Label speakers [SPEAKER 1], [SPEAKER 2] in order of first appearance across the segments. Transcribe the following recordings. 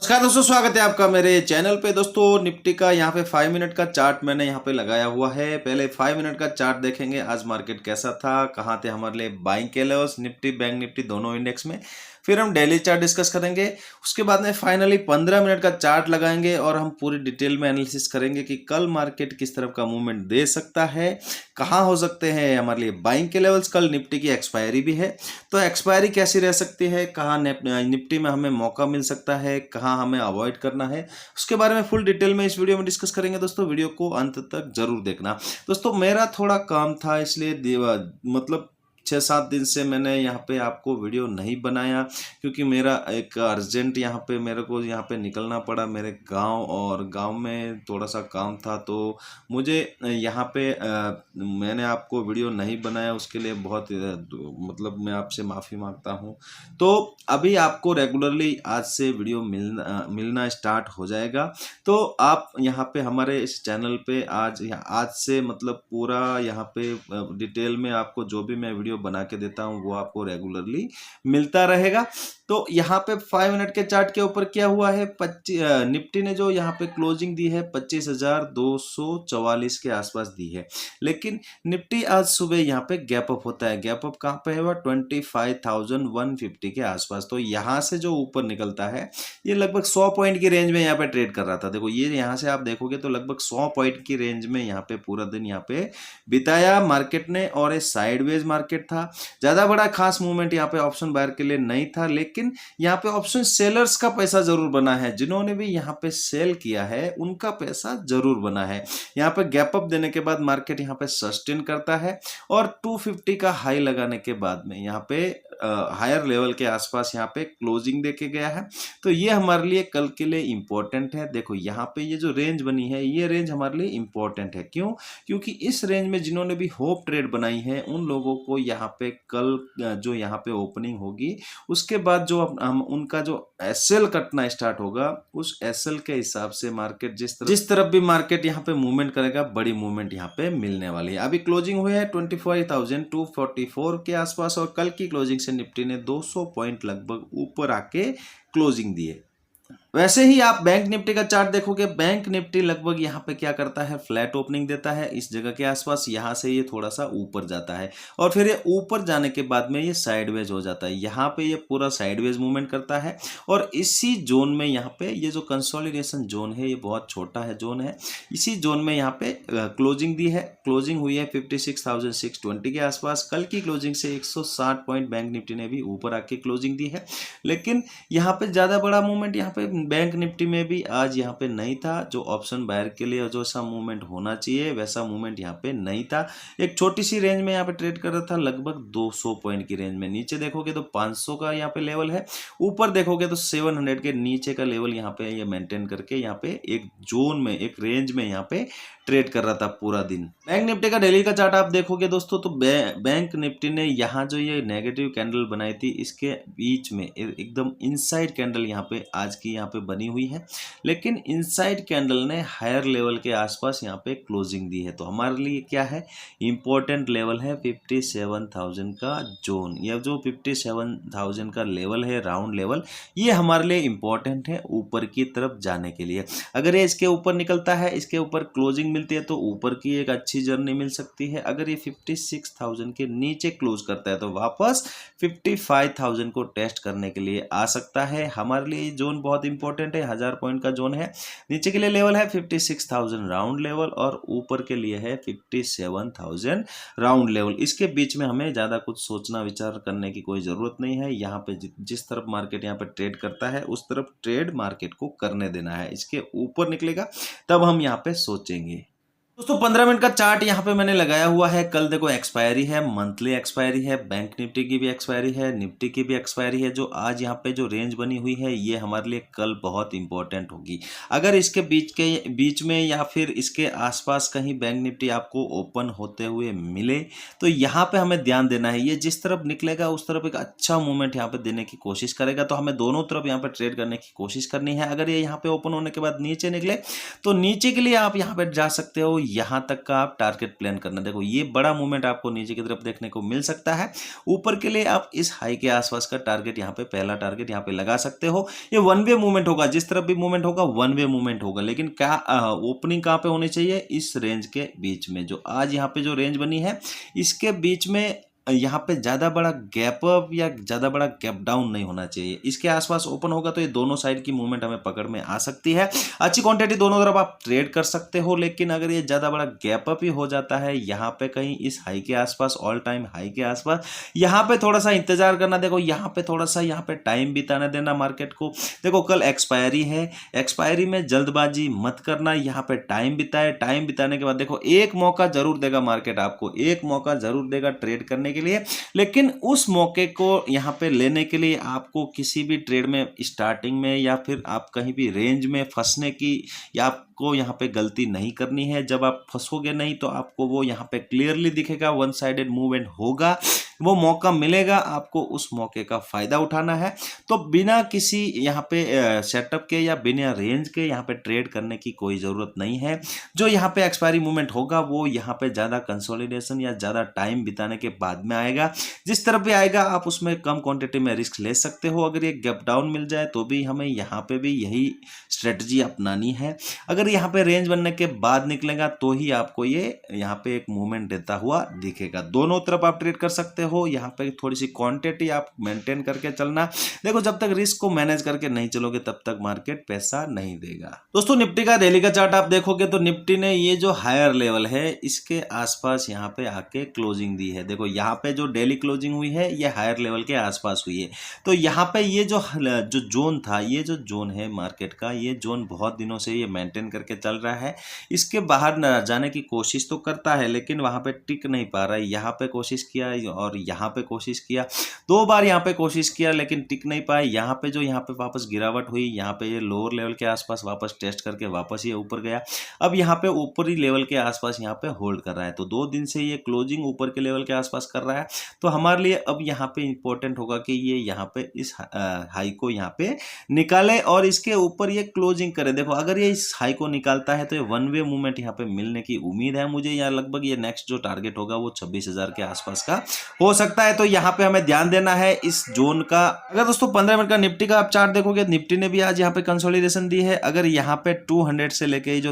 [SPEAKER 1] नमस्कार दोस्तों, स्वागत है आपका मेरे चैनल पे। दोस्तों निफ्टी का यहाँ पे 5 मिनट का चार्ट मैंने यहाँ पे लगाया हुआ है। पहले 5 मिनट का चार्ट देखेंगे, आज मार्केट कैसा था, कहाँ थे हमारे लिए बाइंग के लेवल्स, निफ्टी बैंक निफ्टी दोनों इंडेक्स में। फिर हम डेली चार्ट डिस्कस करेंगे। उसके बाद में फाइनली 15 मिनट का चार्ट लगाएंगे और हम पूरी डिटेल में एनालिसिस करेंगे कि कल मार्केट किस तरफ का मूवमेंट दे सकता है, कहाँ हो सकते हैं हमारे लिए बाइंग के लेवल्स। कल निफ्टी की एक्सपायरी भी है, तो एक्सपायरी कैसी रह सकती है, कहाँ निफ्टी में हमें मौका मिल सकता है, कहाँ हमें अवॉइड करना है, उसके बारे में फुल डिटेल में इस वीडियो में डिस्कस करेंगे। दोस्तों वीडियो को अंत तक जरूर देखना। दोस्तों मेरा थोड़ा काम था, इसलिए मतलब 6-7 दिन से मैंने यहाँ पे आपको वीडियो नहीं बनाया, क्योंकि मेरा एक अर्जेंट यहाँ पे मेरे को यहाँ पे निकलना पड़ा मेरे गांव, और गांव में थोड़ा सा काम था, तो मुझे यहाँ पे मैंने आपको वीडियो नहीं बनाया, उसके लिए बहुत मतलब मैं आपसे माफ़ी मांगता हूँ। तो अभी आपको रेगुलरली आज से वीडियो मिलना स्टार्ट हो जाएगा। तो आप यहाँ पे हमारे इस चैनल पे आज से मतलब पूरा यहाँ पे डिटेल में आपको जो भी मैं वीडियो बना के देता हूँ वो आपको रेगुलरली मिलता रहेगा। तो यहाँ पे 5 मिनट के चार्ट के ऊपर क्या हुआ है, निफ्टी ने जो यहाँ पे क्लोजिंग दी है 25,244 के आसपास दी है, लेकिन निफ्टी आज सुबह यहाँ पे गैप अप होता है। गैप अप कहाँ पे है, 25,150 के आसपास। तो यहाँ से जो ऊपर निकलता है ये लगभग 100 पॉइंट की रेंज में यहाँ पे ट्रेड कर रहा था। देखो ये यहाँ से आप देखोगे तो लगभग 100 पॉइंट की रेंज में यहाँ पे पूरा दिन यहाँ पे बिताया मार्केट ने, और ये साइडवेज मार्केट था। ज्यादा बड़ा खास मूवमेंट यहाँ पे ऑप्शन बायर के लिए नहीं था, लेकिन यहाँ पे ऑप्शन सेलर्स का पैसा जरूर बना है। जिन्होंने भी यहाँ पे सेल किया है उनका पैसा जरूर बना है। यहाँ पे गैप अप देने के बाद मार्केट यहाँ पे सस्टेन करता है, और 250 का हाई लगाने के बाद में यहाँ पे हायर लेवल के आसपास यहाँ पे क्लोजिंग देके गया है। तो ये हमारे लिए कल के लिए इंपॉर्टेंट है। देखो यहाँ पे ये जो रेंज बनी है, ये रेंज हमारे लिए इंपॉर्टेंट है। क्यों? क्योंकि इस रेंज में जिन्होंने भी होप ट्रेड बनाई है उन लोगों को यहाँ पे कल जो यहाँ पे ओपनिंग होगी, उसके बाद जो हम उनका जो एसएल कटना स्टार्ट होगा, उस एसएल के हिसाब से मार्केट जिस तरफ भी मार्केट यहाँ पे मूवमेंट करेगा, बड़ी मूवमेंट यहाँ पे मिलने वाली है। अभी क्लोजिंग हुई है 25,244 के आसपास, और कल की क्लोजिंग से निफ्टी ने 200 पॉइंट लगभग ऊपर आके क्लोजिंग दी है। वैसे ही आप बैंक निफ्टी का चार्ट देखोगे, बैंक निफ्टी लगभग यहाँ पे क्या करता है, फ्लैट ओपनिंग देता है इस जगह के आसपास। यहाँ से ये थोड़ा सा ऊपर जाता है, और फिर ये ऊपर जाने के बाद में ये साइडवेज हो जाता है। यहाँ पे ये पूरा साइडवेज मूवमेंट करता है, और इसी जोन में यहाँ पे ये जो कंसोलिडेशन जोन है, ये बहुत छोटा है जोन है, इसी जोन में यहाँ पे क्लोजिंग दी है। क्लोजिंग हुई है 56,620 के आसपास। कल की क्लोजिंग से 160 पॉइंट बैंक निफ्टी ने भी ऊपर आके क्लोजिंग दी है, लेकिन यहाँ पे ज्यादा बड़ा मूवमेंट यहाँ पे बैंक निफ्टी में भी आज यहाँ पे नहीं था। जो ऑप्शन बायर के लिए जो सा मूवमेंट होना चाहिए वैसा मूवमेंट यहाँ पे नहीं था। एक छोटी सी रेंज में यहाँ पे ट्रेड कर रहा था, लगभग 200 पॉइंट की रेंज में। नीचे देखोगे तो 500 का यहाँ पे लेवल है, ऊपर देखोगे तो 700 के नीचे का लेवल यहाँ पे ये मेंटेन करके यहाँ पे एक जोन में, एक रेंज में यहाँ पे ट्रेड कर रहा था पूरा दिन। बैंक निफ्टी का डेली का चार्ट आप देखोगे दोस्तों, तो बैंक निफ्टी ने यहाँ जो ये नेगेटिव कैंडल बनाई थी, इसके बीच में एकदम इनसाइड कैंडल यहाँ पे आज की यहाँ पे बनी हुई है, लेकिन इनसाइड कैंडल ने हायर लेवल के आसपास यहाँ पे क्लोजिंग दी है। तो हमारे लिए क्या है, इंपॉर्टेंट लेवल है 57,000 का जोन। यह जो 57,000 का लेवल है, राउंड लेवल, ये हमारे लिए इंपॉर्टेंट है ऊपर की तरफ जाने के लिए। अगर ये इसके ऊपर निकलता है, इसके ऊपर क्लोजिंग मिलती है, तो ऊपर की एक अच्छी जर्नी मिल सकती है। अगर ये 56,000 के नीचे क्लोज करता है तो वापस 55,000 को टेस्ट करने के लिए आ सकता है। हमारे लिए जोन बहुत इंपॉर्टेंट है, 1000 पॉइंट का जोन है। नीचे के लिए लेवल है 56,000 राउंड लेवल, और ऊपर के लिए है 57,000 राउंड लेवल। इसके बीच में हमें ज्यादा कुछ सोचना विचार करने की कोई जरूरत नहीं है। यहाँ पे जिस तरफ मार्केट यहाँ पे ट्रेड करता है, उस तरफ ट्रेड मार्केट को करने देना है। इसके ऊपर निकलेगा तब हम यहाँ पे सोचेंगे। दोस्तों 15 मिनट का चार्ट यहाँ पे मैंने लगाया हुआ है। कल देखो एक्सपायरी है, मंथली एक्सपायरी है, बैंक निफ्टी की भी एक्सपायरी है, निफ्टी की भी एक्सपायरी है। जो आज यहाँ पे जो रेंज बनी हुई है, ये हमारे लिए कल बहुत इंपॉर्टेंट होगी। अगर इसके बीच में या फिर इसके आसपास कहीं बैंक निफ्टी आपको ओपन होते हुए मिले, तो यहाँ पे हमें ध्यान देना है। ये जिस तरफ निकलेगा उस तरफ एक अच्छा मूवमेंट यहाँ पे देने की कोशिश करेगा, तो हमें दोनों तरफ यहाँ पे ट्रेड करने की कोशिश करनी है। अगर ये यहाँ पे ओपन होने के बाद नीचे निकले, तो नीचे के लिए आप यहाँ पे जा सकते हो। यहाँ तक का आप टारगेट प्लान करना। देखो ये बड़ा मूवमेंट आपको नीचे की तरफ देखने को मिल सकता है। ऊपर के लिए आप इस हाई के आसपास का टारगेट यहाँ पे, पहला टारगेट यहाँ पे लगा सकते हो। ये वन वे मूवमेंट होगा, जिस तरफ भी मूवमेंट होगा वन वे मूवमेंट होगा, लेकिन क्या ओपनिंग कहाँ पे होनी चाहिए, इस रेंज के बीच में। जो आज यहाँ पे जो रेंज बनी है इसके बीच में यहाँ पे ज़्यादा बड़ा गैप अप या ज़्यादा बड़ा गैप डाउन नहीं होना चाहिए। इसके आसपास ओपन होगा तो ये दोनों साइड की मूवमेंट हमें पकड़ में आ सकती है। अच्छी क्वांटिटी दोनों तरफ आप ट्रेड कर सकते हो, लेकिन अगर ये ज़्यादा बड़ा गैप अप ही हो जाता है यहाँ पे कहीं इस हाई के आसपास, ऑल टाइम हाई के आसपास, यहाँ पे थोड़ा सा इंतजार करना। देखो यहाँ पे थोड़ा सा यहाँ पे टाइम बिताने देना मार्केट को। देखो कल एक्सपायरी है, एक्सपायरी में जल्दबाजी मत करना, यहाँ पे टाइम बिताए। टाइम बिताने के बाद देखो एक मौका जरूर देगा मार्केट आपको, एक मौका जरूर देगा ट्रेड करने के लिए, लेकिन उस मौके को यहाँ पे लेने के लिए आपको किसी भी ट्रेड में स्टार्टिंग में या फिर आप कहीं भी रेंज में फंसने की या आपको यहाँ पे गलती नहीं करनी है। जब आप फंसोगे नहीं तो आपको वो यहाँ पे क्लियरली दिखेगा, वन साइडेड मूवमेंट होगा, वो मौका मिलेगा, आपको उस मौके का फायदा उठाना है। तो बिना किसी यहाँ पे सेटअप के या बिना रेंज के यहाँ पे ट्रेड करने की कोई ज़रूरत नहीं है। जो यहाँ पे एक्सपायरी मूवमेंट होगा वो यहाँ पे ज़्यादा कंसोलिडेशन या ज़्यादा टाइम बिताने के बाद में आएगा। जिस तरफ भी आएगा आप उसमें कम क्वांटिटी में रिस्क ले सकते हो। अगर ये गैप डाउन मिल जाए तो भी हमें यहाँ पे भी यही स्ट्रेटजी अपनानी है। अगर यहाँ पे रेंज बनने के बाद निकलेगा तो ही आपको ये यहाँ पे एक मूवमेंट देता हुआ दिखेगा। दोनों तरफ आप ट्रेड कर सकते हो। यहाँ पे थोड़ी सी क्वांटिटी आप मेंटेन करके चलना। देखो जब तक रिस्क को मैनेज करके नहीं चलोगे तब तक मार्केट पैसा नहीं देगा। दोस्तों निफ्टी का डेली का चार्ट आप देखोगे तो निफ्टी ने ये जो हायर लेवल है इसके आसपास यहाँ पे आके क्लोजिंग दी है। देखो यहाँ पे जो डेली क्लोजिंग हुई है ये हायर लेवल के आसपास हुई है। तो यहाँ पे ये जो जोन था, ये जो जोन है मार्केट का, ये जोन बहुत दिनों से ये मेंटेन करके चल रहा है। इसके बाहर न जाने की कोशिश तो करता है लेकिन वहाँ पे टिक नहीं पा रहा है। यहाँ पे कोशिश किया और यहाँ पे कोशिश किया, 2 बार यहाँ पे कोशिश किया लेकिन टिक नहीं पाए। यहाँ पे जो यहाँ पे वापस गिरावट हुई, यहाँ पे ये लोअर लेवल के आसपास वापस टेस्ट करके वापस ये ऊपर गया। अब यहाँ पे ऊपरी लेवल के आसपास यहाँ पे होल्ड कर रहा है। तो 2 दिन से ये क्लोजिंग ऊपर के लेवल के आसपास कर रहा है। तो हमारे लिए अब यहाँ पे इंपॉर्टेंट होगा कि ये यहाँ पे इस हाई को यहाँ पे निकाले और इसके ऊपर ये क्लोजिंग करे। देखो अगर ये इस हाई को निकालता है तो ये वन वे मूवमेंट यहाँ पे मिलने की उम्मीद है मुझे। यहाँ लगभग ये नेक्स्ट जो टारगेट होगा वो 26,000 के आसपास का हो सकता है। तो यहाँ पे हमें ध्यान देना है इस जोन का। अगर दोस्तों 15 मिनट का निफ्टी का आप चार्ट देखोगे, निफ्टी ने भी आज यहाँ पे कंसोलिडेशन दी है। अगर यहाँ पे 200 से लेके जो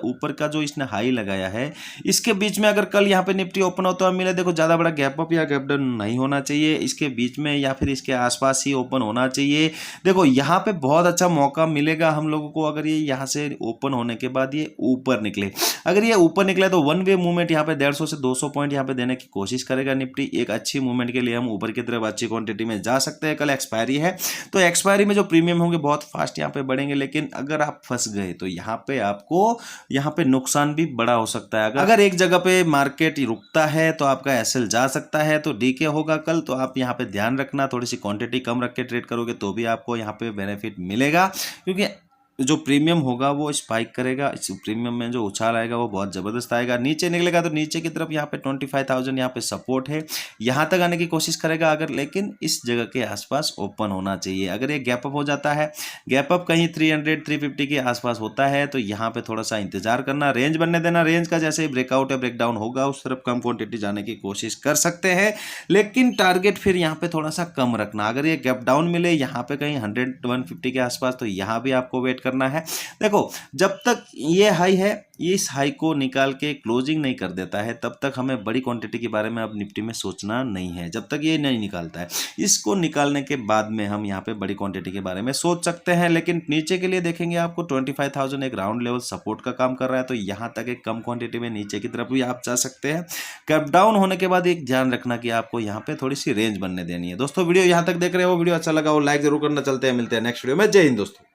[SPEAKER 1] ऊपर का जो इसने हाई लगाया है इसके बीच में अगर कल यहाँ पे निफ्टी ओपन होता हुआ मिले, देखो ज्यादा बड़ा गैप अप या गैप डाउन नहीं होना चाहिए, इसके बीच में या फिर इसके आसपास ही ओपन होना चाहिए। देखो यहाँ पे बहुत अच्छा मौका मिलेगा हम लोगों को अगर ये यहाँ से ओपन होने के बाद ये ऊपर निकले। अगर ये ऊपर निकले तो वन वे मूवमेंट यहाँ पे 150 से 200 पॉइंट यहाँ पे देने की कोशिश करेगा निफ्टी। एक अच्छी मूवमेंट के लिए हम ऊपर की तरफ अच्छी क्वांटिटी में जा सकते हैं। कल एक्सपायरी है तो एक्सपायरी में जो प्रीमियम होंगे बहुत फास्ट यहाँ पे बढ़ेंगे, लेकिन अगर आप फंस गए तो यहाँ पे आपको यहाँ पे नुकसान भी बड़ा हो सकता है। अगर एक जगह पे मार्केट रुकता है तो आपका एसएल जा सकता है, तो डीके होगा कल। तो आप यहाँ पे ध्यान रखना, थोड़ी सी क्वांटिटी कम रख के ट्रेड करोगे तो भी आपको यहाँ पे बेनिफिट मिलेगा, क्योंकि जो प्रीमियम होगा वो स्पाइक करेगा। इस प्रीमियम में जो उछाल आएगा वो बहुत ज़बरदस्त आएगा। नीचे निकलेगा तो नीचे की तरफ यहाँ पे 25,000 यहाँ पे सपोर्ट है, यहाँ तक आने की कोशिश करेगा अगर, लेकिन इस जगह के आसपास ओपन होना चाहिए। अगर ये गैप अप हो जाता है, गैप अप कहीं 300-350 के आसपास होता है तो यहाँ पे थोड़ा सा इंतजार करना, रेंज बनने देना। रेंज का जैसे ही ब्रेकआउट या ब्रेकडाउन होगा उस तरफ कम क्वांटिटी जाने की कोशिश कर सकते हैं, लेकिन टारगेट फिर यहाँ पे थोड़ा सा कम रखना। अगर ये गैप डाउन मिले यहाँ पे कहीं 100-150 के आसपास तो यहाँ भी आपको वेट करना है। देखो जब तक ये हाई है, इस हाई को निकाल के क्लोजिंग नहीं कर देता है तब तक हमें बड़ी क्वांटिटी के बारे में अब निफ्टी में सोचना नहीं है। जब तक ये नहीं निकालता है, इसको निकालने के बाद में हम यहाँ पे बड़ी क्वांटिटी के बारे में सोच सकते हैं। लेकिन नीचे के लिए देखेंगे आपको 25,000 एक राउंड लेवल सपोर्ट का काम कर रहा है, तो यहाँ तक एक कम क्वांटिटी में नीचे की तरफ भी आप जा सकते हैं। कैप डाउन होने के बाद एक ध्यान रखना कि आपको यहाँ पे थोड़ी सी रेंज बनने देनी है। दोस्तों वीडियो यहाँ तक देख रहे हो, वीडियो अच्छा लगा हो लाइक जरूर करना। चलते हैं, मिलते हैं नेक्स्ट वीडियो में। जय हिंद दोस्तों।